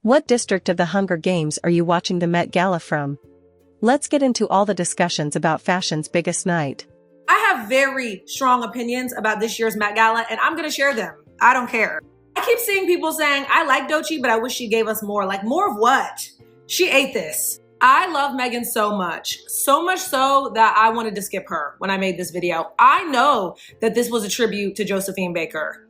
What district of the Hunger Games are you watching the Met Gala from? Let's get into all the discussions about fashion's biggest night. I have very strong opinions about this year's Met Gala, and I'm gonna share them. I don't care. I keep seeing people saying, I like Doechii, but I wish she gave us more. Like, more of what? She ate this. I love Megan so much so that I wanted to skip her when I made this video. I know that this was a tribute to Josephine Baker.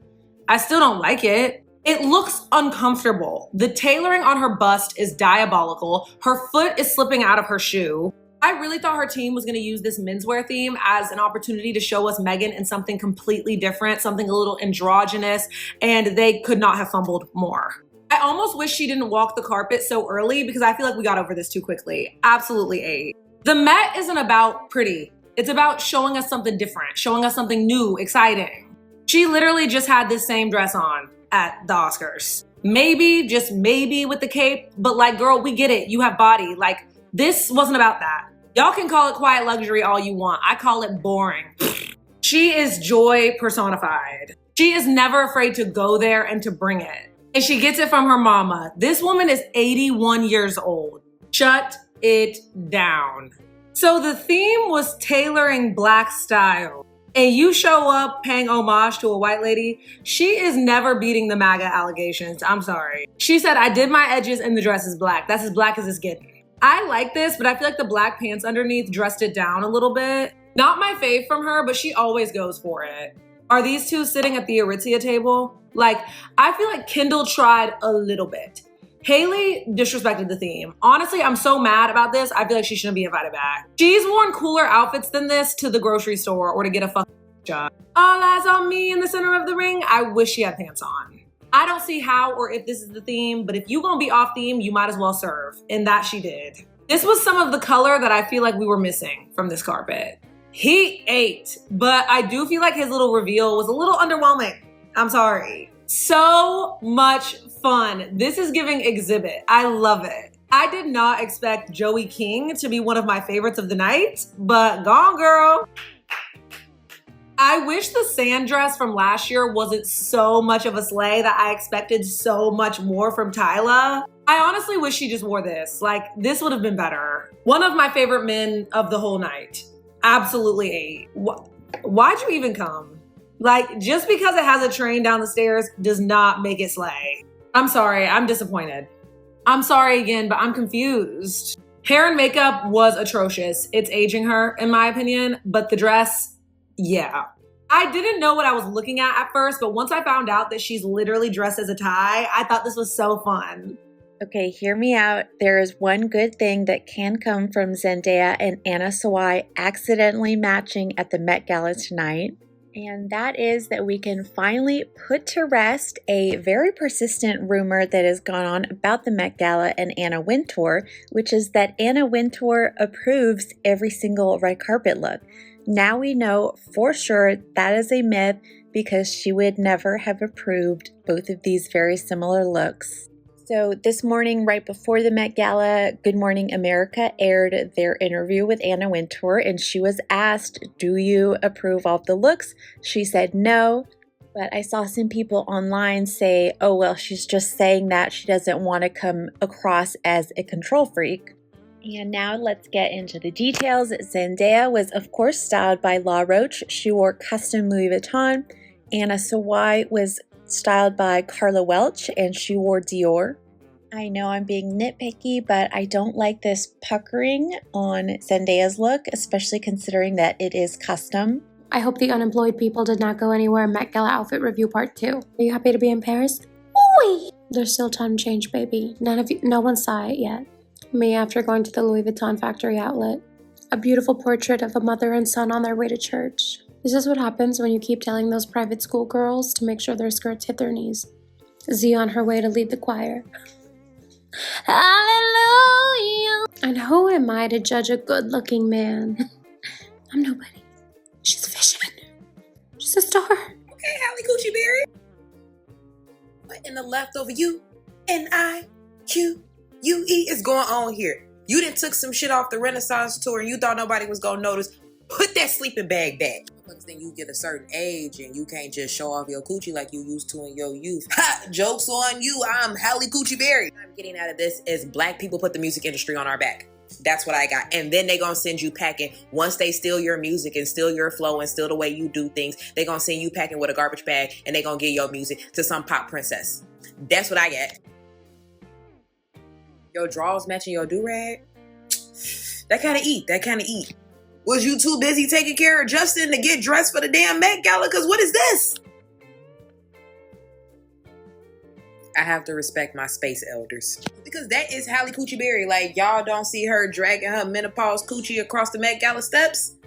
I still don't like it. It looks uncomfortable. The tailoring on her bust is diabolical. Her foot is slipping out of her shoe. I really thought her team was gonna use this menswear theme as an opportunity to show us Megan in something completely different, something a little androgynous, and they could not have fumbled more. I almost wish she didn't walk the carpet so early because I feel like we got over this too quickly. Absolutely ate. The Met isn't about pretty. It's about showing us something different, showing us something new, exciting. She literally just had this same dress on at the Oscars. Maybe, just maybe with the cape, but like, girl, we get it. You have body. Like, this wasn't about that. Y'all can call it quiet luxury all you want. I call it boring. She is joy personified. She is never afraid to go there and to bring it. And she gets it from her mama. This woman is 81 years old. Shut it down. So the theme was tailoring Black style. And you show up paying homage to a white lady, she is never beating the MAGA allegations. I'm sorry. She said, I did my edges and the dress is black. That's as black as it's getting. I like this, but I feel like the black pants underneath dressed it down a little bit. Not my fave from her, but she always goes for it. Are these two sitting at the Aritzia table? Like, I feel like Kendall tried a little bit. Haley disrespected the theme. Honestly, I'm so mad about this. I feel like she shouldn't be invited back. She's worn cooler outfits than this to the grocery store or to get a fucking job. All eyes on me in the center of the ring. I wish she had pants on. I don't see how or if this is the theme, but if you gonna be off theme, you might as well serve. And that she did. This was some of the color that I feel like we were missing from this carpet. He ate, but I do feel like his little reveal was a little underwhelming. I'm sorry. So much fun. This is giving exhibit. I love it. I did not expect Joey King to be one of my favorites of the night, but gone girl. I wish the sand dress from last year wasn't so much of a slay that I expected so much more from Tyla. I honestly wish she just wore this. Like, this would have been better. One of my favorite men of the whole night. Absolutely ate. Why'd you even come? Like, just because it has a train down the stairs does not make it slay. I'm sorry, I'm disappointed. I'm sorry again, but I'm confused. Hair and makeup was atrocious. It's aging her, in my opinion, but the dress, yeah. I didn't know what I was looking at first, but once I found out that she's literally dressed as a tie, I thought this was so fun. Okay, hear me out. There is one good thing that can come from Zendaya and Anna Sawai accidentally matching at the Met Gala tonight. And that is that we can finally put to rest a very persistent rumor that has gone on about the Met Gala and Anna Wintour, which is that Anna Wintour approves every single red carpet look. Now we know for sure that is a myth because she would never have approved both of these very similar looks. So this morning, right before the Met Gala, Good Morning America aired their interview with Anna Wintour, and she was asked, do you approve of the looks? She said no, but I saw some people online say, oh, well, she's just saying that she doesn't want to come across as a control freak. And now let's get into the details. Zendaya was, of course, styled by La Roche. She wore custom Louis Vuitton. Anna Sawai was styled by Carla Welch, and she wore Dior. I know I'm being nitpicky, but I don't like this puckering on Zendaya's look, especially considering that it is custom. I hope the unemployed people did not go anywhere. Met Gala outfit review part 2. Are you happy to be in Paris? Ooh! There's still time to change, baby. No one saw it yet. Me after going to the Louis Vuitton factory outlet. A beautiful portrait of a mother and son on their way to church. This is what happens when you keep telling those private school girls to make sure their skirts hit their knees. Z on her way to lead the choir. Hallelujah! And who am I to judge a good-looking man? I'm nobody. She's fishing. She's a star. Okay, Halle Coochie Berry. What in the leftover U-N-I-Q-U-E is going on here? You done took some shit off the Renaissance tour and you thought nobody was gonna notice. Put that sleeping bag back. Motherfuckers think you get a certain age and you can't just show off your coochie like you used to in your youth. Ha! Joke's on you. I'm Halle Coochie Berry. What I'm getting out of this is black people put the music industry on our back. That's what I got. And then they gonna send you packing. Once they steal your music and steal your flow and steal the way you do things, they gonna send you packing with a garbage bag and they gonna give your music to some pop princess. That's what I get. Your drawers matching your do-rag? That kind of eat. That kind of eat. Was you too busy taking care of Justin to get dressed for the damn Met Gala? Because what is this? I have to respect my space elders. Because that is Halle Coochie Berry. Like, y'all don't see her dragging her menopause coochie across the Met Gala steps?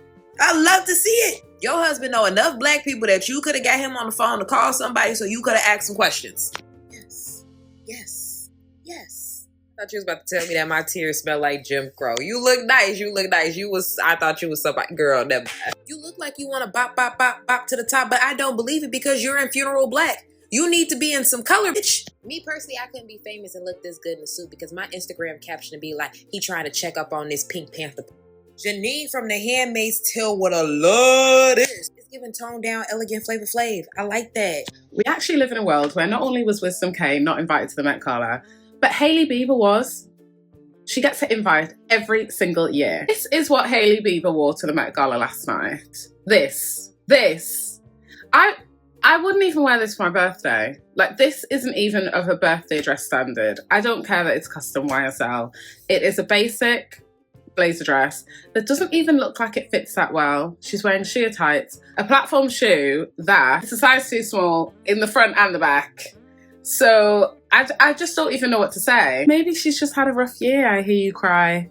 I love to see it. Your husband know enough black people that you could have got him on the phone to call somebody so you could have asked some questions. Yes. Yes. Yes. I thought you was about to tell me that my tears smell like Jim Crow. You look nice. You look nice. I thought you was somebody. Girl, never mind. You look like you want to bop, bop, bop, bop to the top, but I don't believe it because you're in funeral black. You need to be in some color, bitch. Me personally, I couldn't be famous and look this good in a suit because my Instagram caption would be like, he trying to check up on this Pink Panther. Janine from The Handmaid's Tale, what a love this. It's giving toned down, elegant Flavor Flav. I like that. We actually live in a world where not only was Wisdom Kane not invited to the Met Gala, but Hailey Bieber was. She gets an invite every single year. This is what Hailey Bieber wore to the Met Gala last night. This. I wouldn't even wear this for my birthday. Like, this isn't even of a birthday dress standard. I don't care that it's custom YSL. It is a basic blazer dress that doesn't even look like it fits that well. She's wearing sheer tights, a platform shoe that is a size too small in the front and the back. So I just don't even know what to say. Maybe she's just had a rough year, I hear you cry.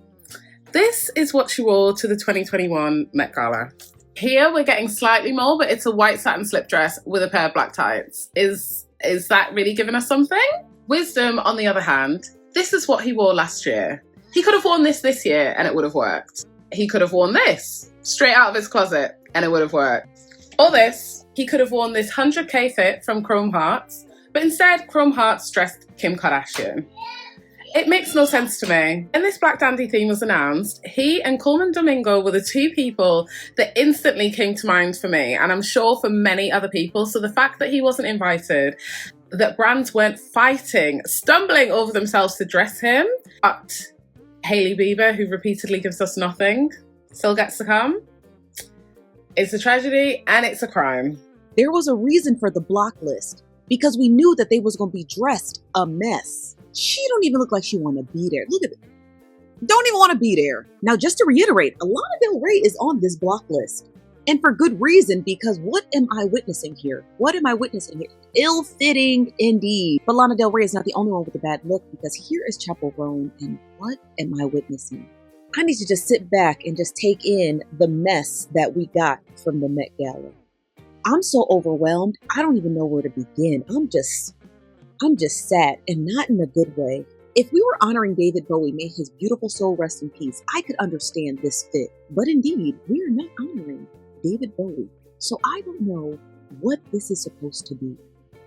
This is what she wore to the 2021 Met Gala. Here we're getting slightly more, but it's a white satin slip dress with a pair of black tights. Is that really giving us something? Wisdom, on the other hand, this is what he wore last year. He could have worn this year and it would have worked. He could have worn this straight out of his closet and it would have worked. Or this, he could have worn this 100k fit from Chrome Hearts, but instead Chrome Hearts dressed Kim Kardashian. It makes no sense to me. When this Black Dandy theme was announced, he and Coleman Domingo were the two people that instantly came to mind for me, and I'm sure for many other people. So the fact that he wasn't invited, that brands weren't fighting, stumbling over themselves to dress him, but Hailey Bieber, who repeatedly gives us nothing, still gets to come. It's a tragedy and it's a crime. There was a reason for the block list, because we knew that they was going to be dressed a mess. She don't even look like she want to be there. Look at it. Don't even want to be there. Now, just to reiterate, Lana Del Rey is on this block list. And for good reason, because what am I witnessing here? What am I witnessing here? Ill-fitting indeed. But Lana Del Rey is not the only one with a bad look, because here is Chappell Roan, and what am I witnessing? I need to just sit back and just take in the mess that we got from the Met Gala. I'm so overwhelmed, I don't even know where to begin. I'm just sad, and not in a good way. If we were honoring David Bowie, may his beautiful soul rest in peace, I could understand this fit. But indeed, we are not honoring David Bowie. So I don't know what this is supposed to be.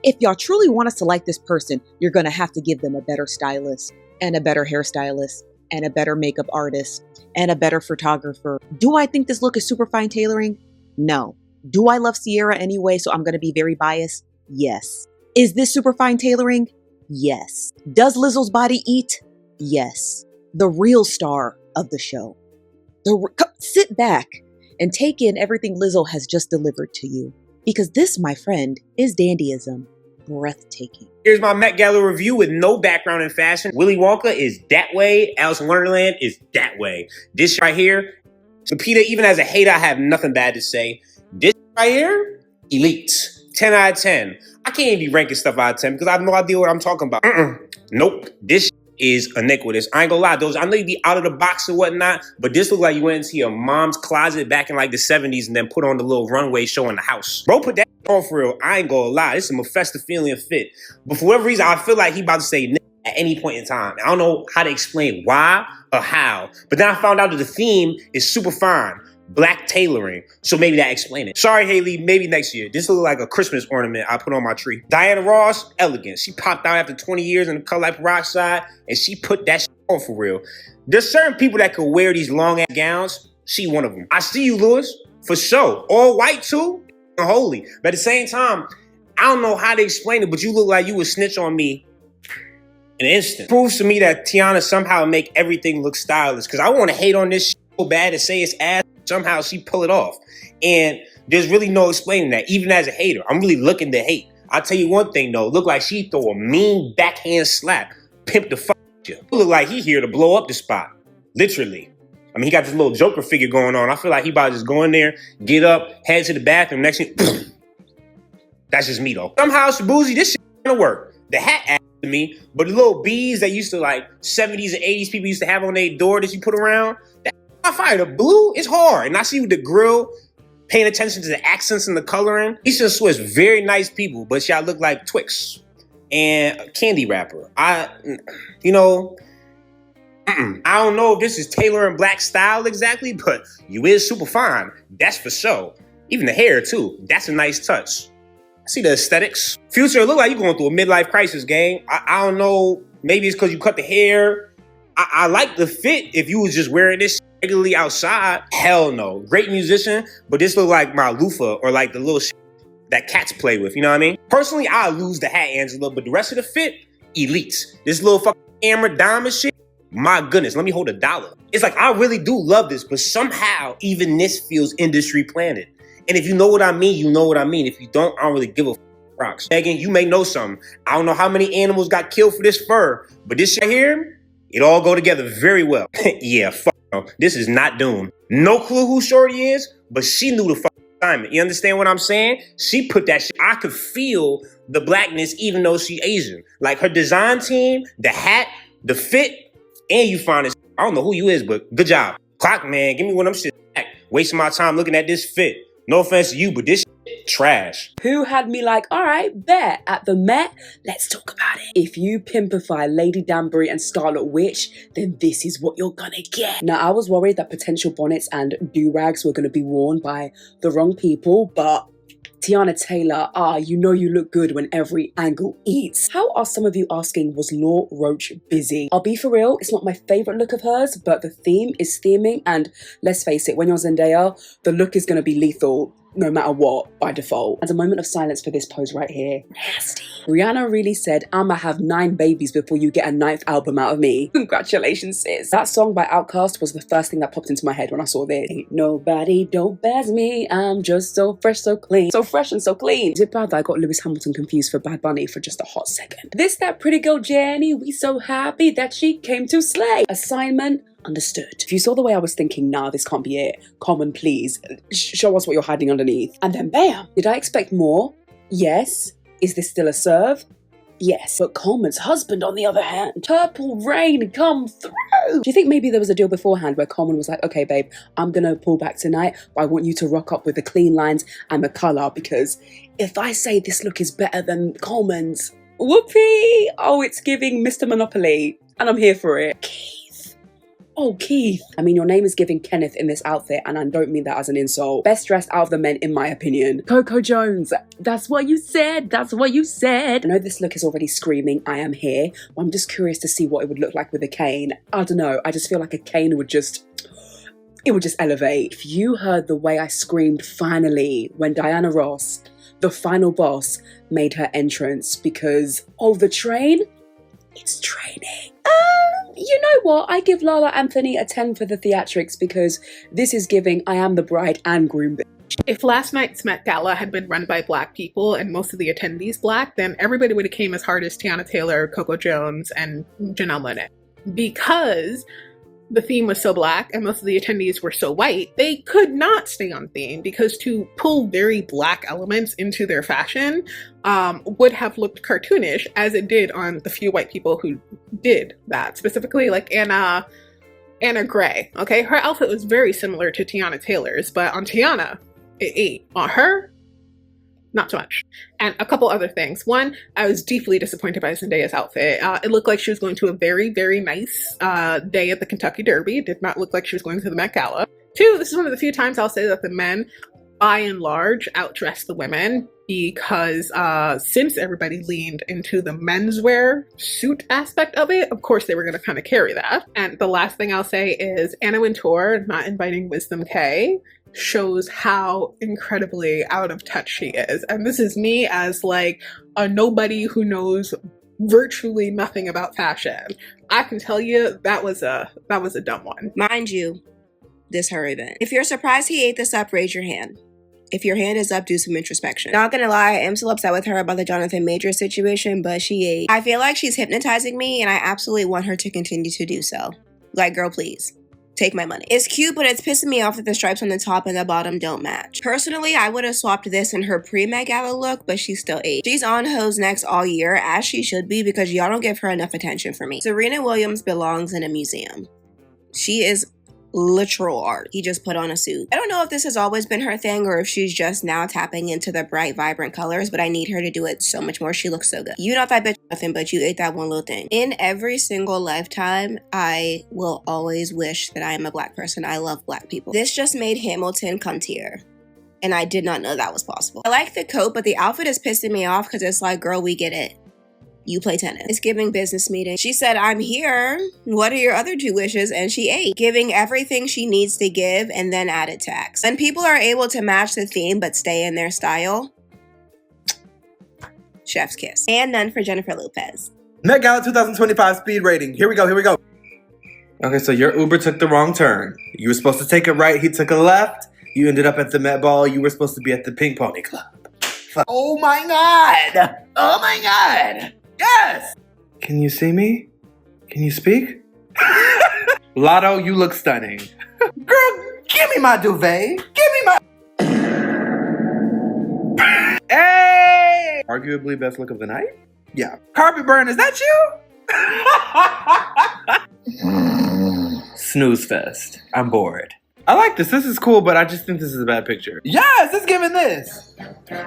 If y'all truly want us to like this person, you're going to have to give them a better stylist, and a better hairstylist, and a better makeup artist, and a better photographer. Do I think this look is super fine tailoring? No. Do I love Sierra anyway, so I'm going to be very biased? Yes. Is this super fine tailoring? Yes. Does Lizzo's body eat? Yes. The real star of the show. Sit back and take in everything Lizzo has just delivered to you. Because this, my friend, is dandyism. Breathtaking. Here's my Met Gala review with no background in fashion. Willy Wonka is that way. Alice in Wonderland is that way. This right here, Lupita, even as a hater, I have nothing bad to say. This right here, elite. 10 out of 10. I can't even be ranking stuff out of 10 because I have no idea what I'm talking about. Nope. This is iniquitous. I ain't gonna lie. I know you be out of the box and whatnot, but this look like you went into your mom's closet back in like the 70s and then put on the little runway showing the house. Bro, put that on for real. I ain't gonna lie. This is a Mephistophelian fit. But for whatever reason, I feel like he about to say nigga at any point in time. I don't know how to explain why or how. But then I found out that the theme is super fine. Black tailoring. So maybe that explains it. Sorry, Hailey, maybe next year. This looks like a Christmas ornament I put on my tree. Diana Ross, elegant. She popped out after 20 years in the color like peroxide, and she put that shit on for real. There's certain people that could wear these long ass gowns She one of them. I see you, Lewis, for sure. All white too, holy. But at the same time, I don't know how to explain it, but you look like you would snitch on me in an instant. Proves to me that Tiana somehow make everything look stylish. Because I want to hate on this shit so bad and say it's ass. Somehow she pull it off. And there's really no explaining that. Even as a hater, I'm really looking to hate. I'll tell you one thing though. Look like she throw a mean backhand slap. Pimp the fuck you. Look like he here to blow up the spot. Literally. I mean, he got this little Joker figure going on. I feel like he about to just go in there, get up, head to the bathroom. Next thing, that's just me though. Somehow, Shabuzi, this shit gonna work. The hat added to me, but the little bees that used to like 70s and 80s people used to have on their door that you put around, that's fire. The blue is hard. And I see with the grill, paying attention to the accents and the coloring. East and Swiss, very nice people, but y'all look like Twix and a candy wrapper. I don't know if this is Taylor and Black style exactly, but you is super fine. That's for sure. Even the hair too. That's a nice touch. See the aesthetics. Future, look like you going through a midlife crisis, gang. I don't know. Maybe it's because you cut the hair. I like the fit if you was just wearing this regularly outside. Hell no. Great musician, but this look like my loofah or like the little that cats play with. You know what I mean? Personally, I lose the hat, Angela, but the rest of the fit, elite. This little fucking camera diamond shit. My goodness, let me hold $1. It's like, I really do love this, but somehow even this feels industry planted. And if you know what I mean, you know what I mean. If you don't, I don't really give a rocks. Megan, you may know something. I don't know how many animals got killed for this fur, but this shit here, it all go together very well. Yeah, fuck no. This is not Doom. No clue who Shorty is, but she knew the fucking assignment. You understand what I'm saying? She put that shit. I could feel the blackness even though she Asian. Like her design team, the hat, the fit, and you find this. I don't know who you is, but good job. Clock, man, give me one of them shit back. Wasting my time looking at this fit. No offense to you, but this shit, trash. Who had me like, all right, bet at the Met, let's talk about it. If you pimpify Lady Danbury and Scarlet Witch, then this is what you're gonna get. Now, I was worried that potential bonnets and do-rags were gonna be worn by the wrong people, but Tiana Taylor, you know you look good when every angle eats. How are some of you asking, was Law Roach busy? I'll be for real, it's not my favorite look of hers, but the theme is theming, and let's face it, when you're Zendaya, the look is gonna be lethal no matter what, by default. And a moment of silence for this pose right here. Nasty. Rihanna really said, I'ma have 9 babies before you get a 9th album out of me. Congratulations, sis. That song by Outkast was the first thing that popped into my head when I saw this. Ain't nobody don't baz me, I'm just so fresh, so clean. So fresh and so clean. Is it bad that I got Lewis Hamilton confused for Bad Bunny for just a hot second? This that pretty girl Jenny, we so happy that she came to slay. Assignment understood. If you saw the way I was thinking, nah, this can't be it. Common, please. Show us what you're hiding underneath. And then bam! Did I expect more? Yes. Is this still a serve? Yes. But Coleman's husband, on the other hand, Purple Rain, come through. Do you think maybe there was a deal beforehand where Coleman was like, okay, babe, I'm gonna pull back tonight, but I want you to rock up with the clean lines and the color, because if I say this look is better than Coleman's, whoopee! Oh, it's giving Mr. Monopoly, and I'm here for it. Oh, Keith. I mean, your name is giving Kenneth in this outfit, and I don't mean that as an insult. Best dressed out of the men, in my opinion. Coco Jones. That's what you said. That's what you said. I know this look is already screaming, I am here. But I'm just curious to see what it would look like with a cane. I don't know. I just feel like a cane would just... it would just elevate. If you heard the way I screamed finally when Diana Ross, the final boss, made her entrance because, oh, the train? It's training. You know what? I give Lala Anthony a 10 for the theatrics because this is giving I am the bride and groom bitch. If last night's Met Gala had been run by Black people and most of the attendees Black, then everybody would have came as hard as Tiana Taylor, Coco Jones, and Janelle Monáe. Because the theme was so Black and most of the attendees were so white, they could not stay on theme because to pull very Black elements into their fashion would have looked cartoonish, as it did on the few white people who did that. Specifically, like Anna Gray, okay? Her outfit was very similar to Tiana Taylor's, but on Tiana, it ate. On her, not so much. And a couple other things. One, I was deeply disappointed by Zendaya's outfit. It looked like she was going to a very, very nice day at the Kentucky Derby. It did not look like she was going to the Met Gala. Two, this is one of the few times I'll say that the men by and large outdressed the women because since everybody leaned into the menswear suit aspect of it, of course they were going to kind of carry that. And the last thing I'll say is Anna Wintour not inviting Wisdom K shows how incredibly out of touch she is. And this is me as like a nobody who knows virtually nothing about fashion. I can tell you that was a dumb one. Mind you, this her event. If you're surprised he ate this up, raise your hand. If your hand is up, do some introspection. Not gonna lie, I am still upset with her about the Jonathan Majors situation, but she ate. I feel like she's hypnotizing me, and I absolutely want her to continue to do so. Like, girl, please. Take my money. It's cute, but it's pissing me off that the stripes on the top and the bottom don't match. Personally, I would have swapped this in her pre-Met Gala look, but she still ate. She's on hoes next all year, as she should be, because y'all don't give her enough attention for me. Serena Williams belongs in a museum. She is literal art. He just put on a suit. I don't know if this has always been her thing or if she's just now tapping into the bright, vibrant colors, but I need her to do it so much more. She looks so good. You not that bitch nothing, but you ate that one little thing. In every single lifetime, I will always wish that I am a black person. I love black people. This just made Hamilton come tier. And I did not know that was possible. I like the coat, but the outfit is pissing me off because it's like, girl, we get it. You play tennis. It's giving business meeting. She said, I'm here. What are your other two wishes? And she ate, giving everything she needs to give and then added tax. And people are able to match the theme but stay in their style. Chef's kiss. And none for Jennifer Lopez. Met Gala 2025 speed rating. Here we go. Okay, so your Uber took the wrong turn. You were supposed to take a right. He took a left. You ended up at the Met Ball. You were supposed to be at the Pink Pony Club. Oh my God. Oh my God. Yes! Can you see me? Can you speak? Lotto, you look stunning. Girl, give me my duvet. Give me my... Hey! Arguably best look of the night? Yeah. Carpet burn, is that you? Snooze fest. I'm bored. I like this. This is cool, but I just think this is a bad picture. Yes, it's giving this.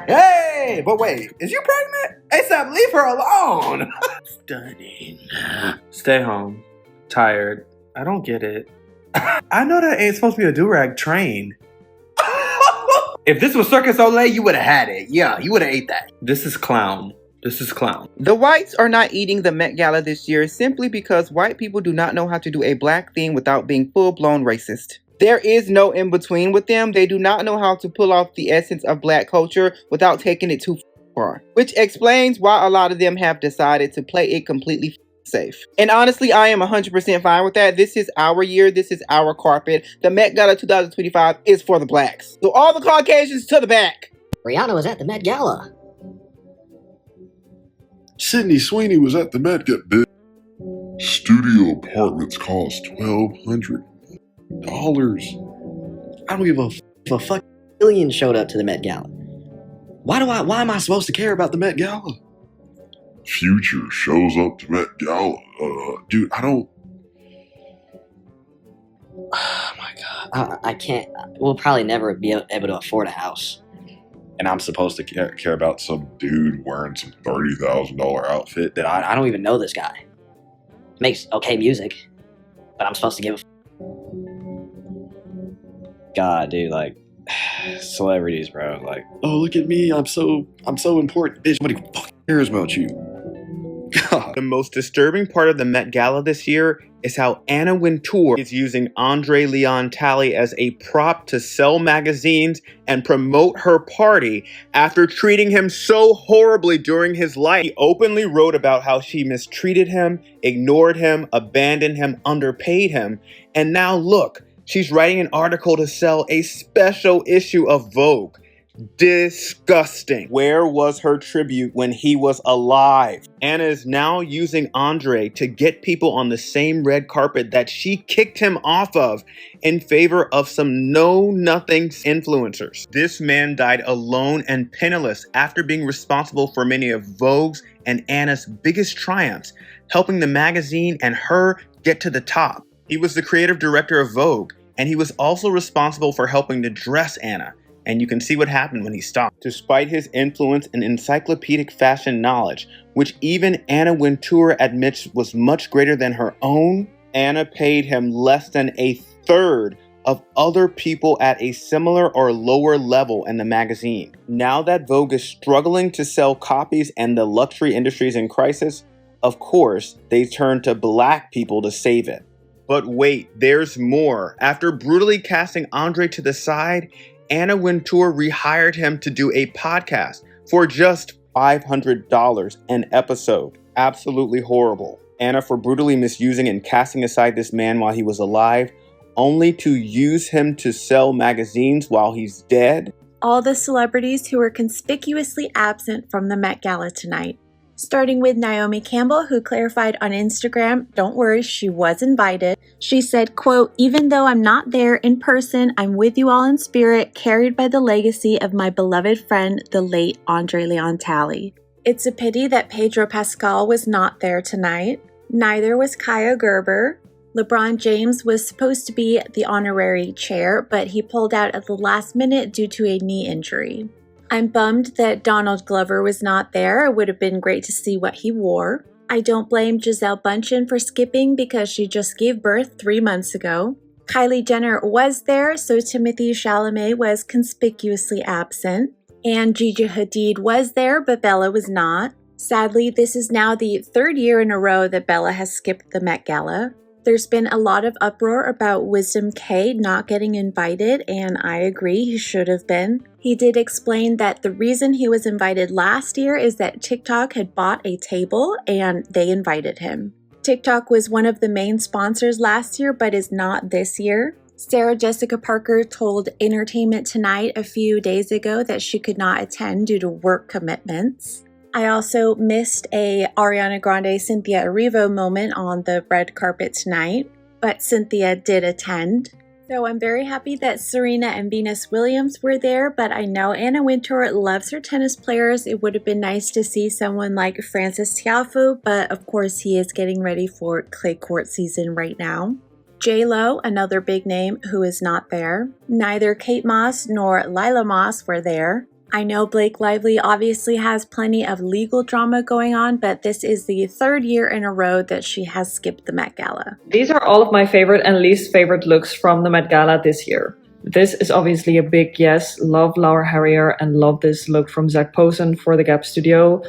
Hey, but wait, is you pregnant? ASAP, leave her alone. Stunning. Stay home. Tired. I don't get it. I know that ain't supposed to be a do-rag train. If this was Circus Olay, you would have had it. Yeah, you would have ate that. This is clown. The whites are not eating the Met Gala this year simply because white people do not know how to do a black theme without being full-blown racist. There is no in-between with them. They do not know how to pull off the essence of black culture without taking it too far. Which explains why a lot of them have decided to play it completely safe. And honestly, I am 100% fine with that. This is our year. This is our carpet. The Met Gala 2025 is for the blacks. So all the Caucasians to the back. Rihanna was at the Met Gala. Sydney Sweeney was at the Met Gala. Studio apartments cost $1,200. I don't give a fuck. Billion showed up to the Met Gala. Why am I supposed to care about the Met Gala? Future shows up to Met Gala. Dude, I don't... Oh my God. I can't. We'll probably never be able to afford a house. And I'm supposed to care about some dude wearing some $30,000 outfit that I don't even know this guy. Makes okay music, but I'm supposed to give a God, dude, like, celebrities, bro, like, oh, look at me, I'm so important, bitch, nobody fucking cares about you. God. The most disturbing part of the Met Gala this year is how Anna Wintour is using Andre Leon Talley as a prop to sell magazines and promote her party after treating him so horribly during his life. He openly wrote about how she mistreated him, ignored him, abandoned him, underpaid him, and now look, she's writing an article to sell a special issue of Vogue. Disgusting. Where was her tribute when he was alive? Anna is now using Andre to get people on the same red carpet that she kicked him off of in favor of some know-nothing influencers. This man died alone and penniless after being responsible for many of Vogue's and Anna's biggest triumphs, helping the magazine and her get to the top. He was the creative director of Vogue, and he was also responsible for helping to dress Anna. And you can see what happened when he stopped. Despite his influence and encyclopedic fashion knowledge, which even Anna Wintour admits was much greater than her own, Anna paid him less than a third of other people at a similar or lower level in the magazine. Now that Vogue is struggling to sell copies and the luxury industry is in crisis, of course, they turn to black people to save it. But wait, there's more. After brutally casting Andre to the side, Anna Wintour rehired him to do a podcast for just $500 an episode. Absolutely horrible. Anna for brutally misusing and casting aside this man while he was alive, only to use him to sell magazines while he's dead. All the celebrities who were conspicuously absent from the Met Gala tonight. Starting with Naomi Campbell, who clarified on Instagram, don't worry, she was invited. She said, quote, even though I'm not there in person, I'm with you all in spirit, carried by the legacy of my beloved friend, the late Andre Leon Talley. It's a pity that Pedro Pascal was not there tonight. Neither was Kaya Gerber. LeBron James was supposed to be the honorary chair, but he pulled out at the last minute due to a knee injury. I'm bummed that Donald Glover was not there. It would have been great to see what he wore. I don't blame Gisele Bündchen for skipping because she just gave birth 3 months ago. Kylie Jenner was there, so Timothée Chalamet was conspicuously absent. And Gigi Hadid was there, but Bella was not. Sadly, this is now the 3rd year in a row that Bella has skipped the Met Gala. There's been a lot of uproar about Wisdom K not getting invited, and I agree, he should have been. He did explain that the reason he was invited last year is that TikTok had bought a table and they invited him. TikTok was one of the main sponsors last year, but is not this year. Sarah Jessica Parker told Entertainment Tonight a few days ago that she could not attend due to work commitments. I also missed a Ariana Grande Cynthia Erivo moment on the red carpet tonight, but Cynthia did attend. So I'm very happy that Serena and Venus Williams were there, but I know Anna Wintour loves her tennis players. It would have been nice to see someone like Francis Tiafoe, but of course he is getting ready for clay court season right now. J-Lo, another big name who is not there. Neither Kate Moss nor Lila Moss were there. I know Blake Lively obviously has plenty of legal drama going on, but this is the 3rd year in a row that she has skipped the Met Gala. These are all of my favorite and least favorite looks from the Met Gala this year. This is obviously a big yes. Love Laura Harrier and love this look from Zac Posen for the Gap Studio.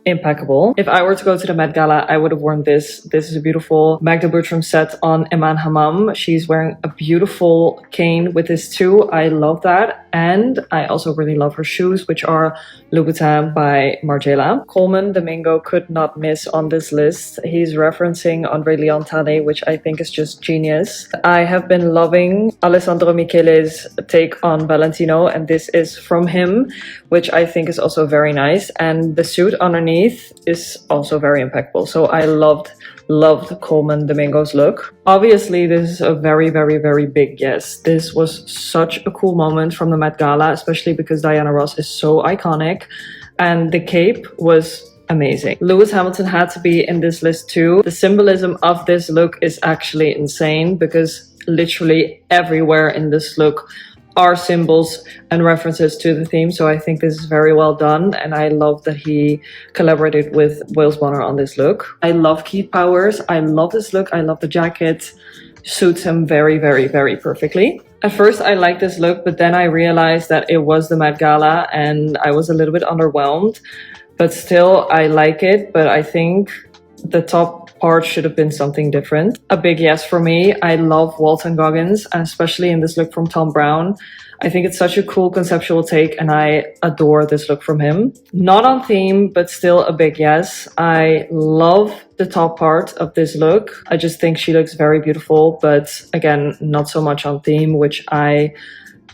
Impeccable. If I were to go to the Met Gala, I would have worn this. This is a beautiful Magda Butrym set on Iman Hammam. She's wearing a beautiful cane with this too. I love that. And I also really love her shoes, which are Louboutin by Margiela. Coleman Domingo could not miss on this list. He's referencing Andre Leon Talley, which I think is just genius. I have been loving Alessandro Michele's take on Valentino, and this is from him, which I think is also very nice. And the suit underneath is also very impeccable. So I loved Coleman Domingo's look. Obviously, this is a very, very, very big yes. This was such a cool moment from the Met Gala, especially because Diana Ross is so iconic. And the cape was amazing. Lewis Hamilton had to be in this list too. The symbolism of this look is actually insane because literally everywhere in this look are symbols and references to the theme, so I think this is very well done, and I love that he collaborated with Wales Bonner on this look. I love Keith Powers. I love this look. I love the jacket. Suits him very, very, very perfectly. At first I liked this look, but then I realized that it was the Met Gala and I was a little bit underwhelmed, but still I like it, but I think the top part should have been something different. A big yes for me. I love Walton Goggins, and especially in this look from Tom Brown. I think it's such a cool conceptual take and I adore this look from him. Not on theme, but still a big yes. I love the top part of this look. I just think she looks very beautiful, but again, not so much on theme, which I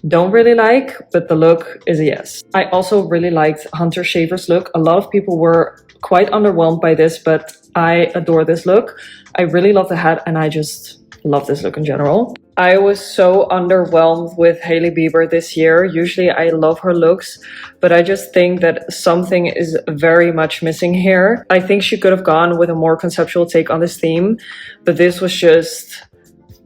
don't really like, but the look is a yes. I also really liked Hunter Schafer's look. A lot of people were quite underwhelmed by this, but I adore this look. I really love the hat and I just love this look in general. I was so underwhelmed with Hailey Bieber this year. Usually I love her looks, but I just think that something is very much missing here. I think she could have gone with a more conceptual take on this theme, but this was just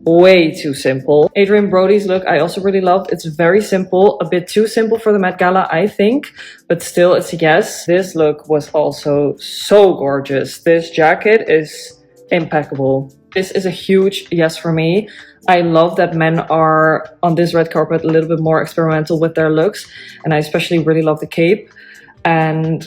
way too simple. Adrian Brody's look I also really loved. It's very simple, a bit too simple for the Met Gala, I think, but still it's a yes. This look was also so gorgeous. This jacket is impeccable. This is a huge yes for me. I love that men are on this red carpet a little bit more experimental with their looks, and I especially really love the cape, and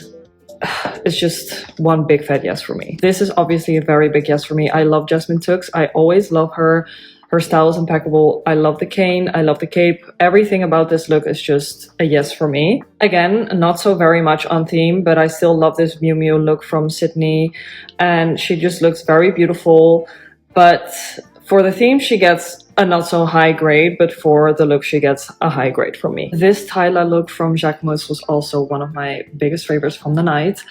it's just one big fat yes for me. This is obviously a very big yes for me. I love Jasmine Tux. I always love her. Her style is impeccable. I love the cane. I love the cape. Everything about this look is just a yes for me. Again, not so very much on theme, but I still love this Miu Miu look from Sydney, and she just looks very beautiful. But for the theme, she gets a not so high grade, but for the look, she gets a high grade from me. This Tyla look from Jacquemus was also one of my biggest favorites from the night.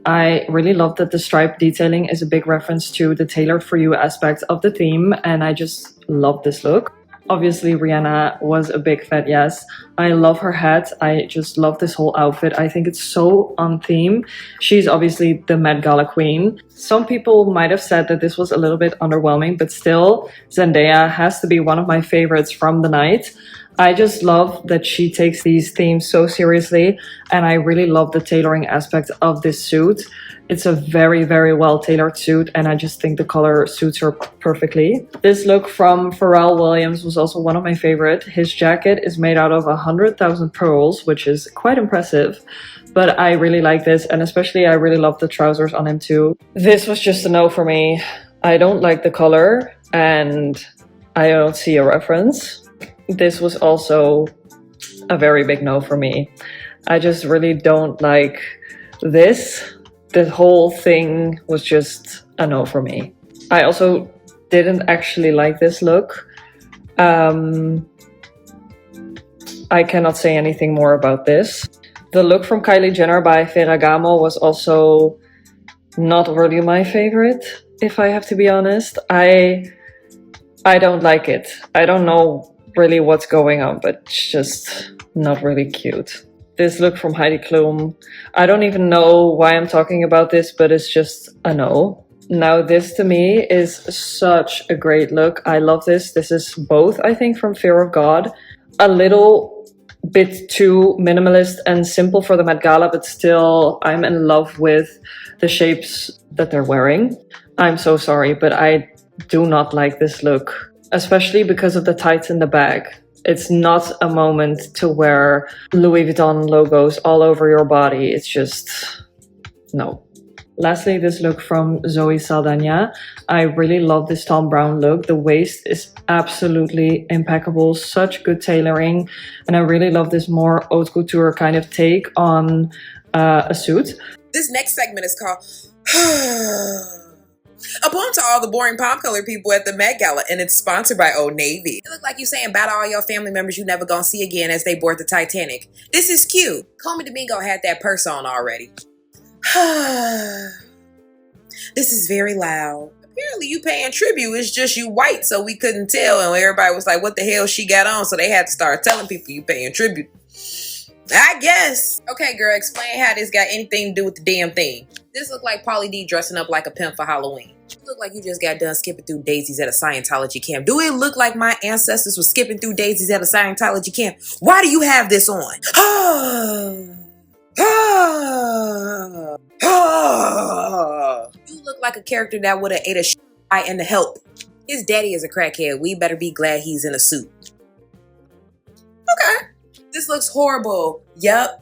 I really love that the stripe detailing is a big reference to the tailored for you aspect of the theme, and I just love this look. Obviously, Rihanna was a big fat yes. I love her hat. I just love this whole outfit. I think it's so on theme. She's obviously the Met Gala queen. Some people might have said that this was a little bit underwhelming, but still, Zendaya has to be one of my favorites from the night. I just love that she takes these themes so seriously, and I really love the tailoring aspect of this suit. It's a very, very well tailored suit, and I just think the color suits her perfectly. This look from Pharrell Williams was also one of my favorite. His jacket is made out of 100,000 pearls, which is quite impressive. But I really like this, and especially I really love the trousers on him too. This was just a no for me. I don't like the color, and I don't see a reference. This was also a very big no for me. I just really don't like this. The whole thing was just a no for me. I also didn't actually like this look. I cannot say anything more about this. The look from Kylie Jenner by Ferragamo was also not really my favorite, if I have to be honest. I don't like it. I don't know really what's going on, but it's just not really cute. This look from Heidi Klum, I don't even know why I'm talking about this, but it's just a no. Now this to me is such a great look. I love this. This is both, I think, from Fear of God. A little bit too minimalist and simple for the Met Gala, but still I'm in love with the shapes that they're wearing. I'm so sorry, but I do not like this look, especially because of the tights in the bag. It's not a moment to wear Louis Vuitton logos all over your body. It's just, no. Lastly, this look from Zoe Saldana. I really love this Tom Brown look. The waist is absolutely impeccable, such good tailoring. And I really love this more haute couture kind of take on a suit. This next segment is called A poem to all the boring pop color people at the Met Gala, and it's sponsored by Old Navy. It look like you saying bye to all your family members you never gonna see again as they board the Titanic. This is cute. Comey Domingo had that purse on already. This is very loud. Apparently you paying tribute. It's just you white, so we couldn't tell, and everybody was like, what the hell she got on? So they had to start telling people you paying tribute. I guess. Okay, girl, explain how this got anything to do with the damn thing. This look like Pauly D dressing up like a pimp for Halloween. You look like you just got done skipping through daisies at a Scientology camp. Do it look like my ancestors were skipping through daisies at a Scientology camp? Why do you have this on? You look like a character that would have ate a shit in the Help. His daddy is a crackhead. We better be glad he's in a suit. Okay. This looks horrible. Yup.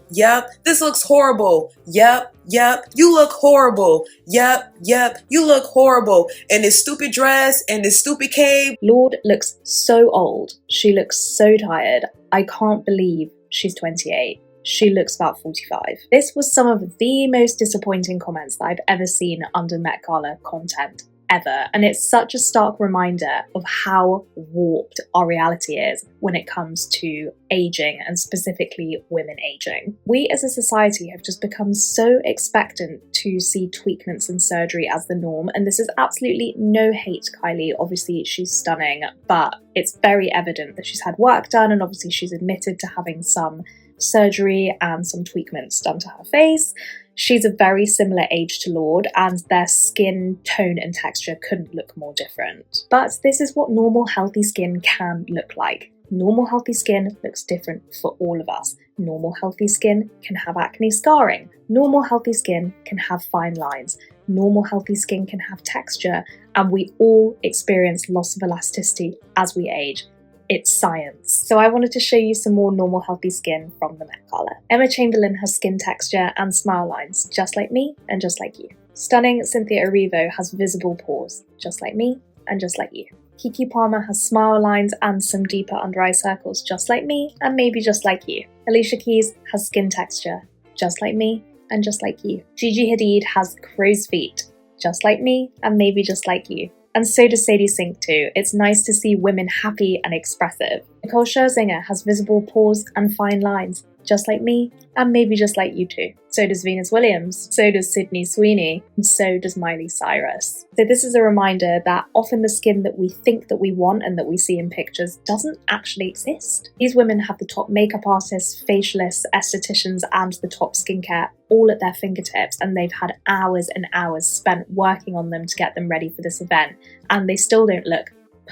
This looks horrible. Yup. You look horrible. Yup. You look horrible. And this stupid dress and this stupid cape. Lorde looks so old. She looks so tired. I can't believe she's 28. She looks about 45. This was some of the most disappointing comments that I've ever seen under Met Gala content. Ever. And it's such a stark reminder of how warped our reality is when it comes to aging, and specifically women aging. We as a society have just become so expectant to see tweakments and surgery as the norm, and this is absolutely no hate to Kylie. Obviously she's stunning, but it's very evident that she's had work done, and obviously she's admitted to having some surgery and some tweakments done to her face. She's a very similar age to Lorde, and their skin tone and texture couldn't look more different. But this is what normal healthy skin can look like. Normal healthy skin looks different for all of us. Normal healthy skin can have acne scarring. Normal healthy skin can have fine lines. normal healthy skin can have texture, and we all experience loss of elasticity as we age. It's science. So I wanted to show you some more normal healthy skin from the Met Gala. Emma Chamberlain has skin texture and smile lines, just like me and just like you. Stunning Cynthia Erivo has visible pores, just like me and just like you. Kiki Palmer has smile lines and some deeper under eye circles, just like me and maybe just like you. Alicia Keys has skin texture, just like me and just like you. Gigi Hadid has crow's feet, just like me and maybe just like you. And so does Sadie Sink too. It's nice to see women happy and expressive. Nicole Scherzinger has visible pores and fine lines, just like me and maybe just like you too. So does Venus Williams, so does Sydney Sweeney, and so does Miley Cyrus. So this is a reminder that often the skin that we think that we want and that we see in pictures doesn't actually exist. These women have the top makeup artists, facialists, estheticians, and the top skincare all at their fingertips, and they've had hours and hours spent working on them to get them ready for this event, and they still don't look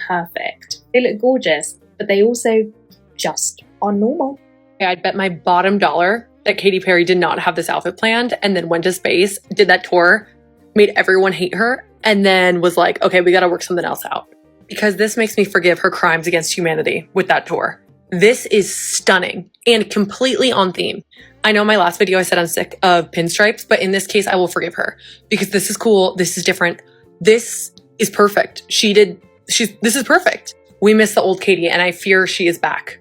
perfect. They look gorgeous, but they also just are normal. I'd bet my bottom dollar that Katy Perry did not have this outfit planned and then went to space, did that tour, made everyone hate her, and then was like, okay, we gotta work something else out. Because this makes me forgive her crimes against humanity with that tour. This is stunning and completely on theme. I know in my last video I said I'm sick of pinstripes, but in this case I will forgive her because this is cool, this is different, this is perfect. This is perfect. We miss the old Katy and I fear she is back.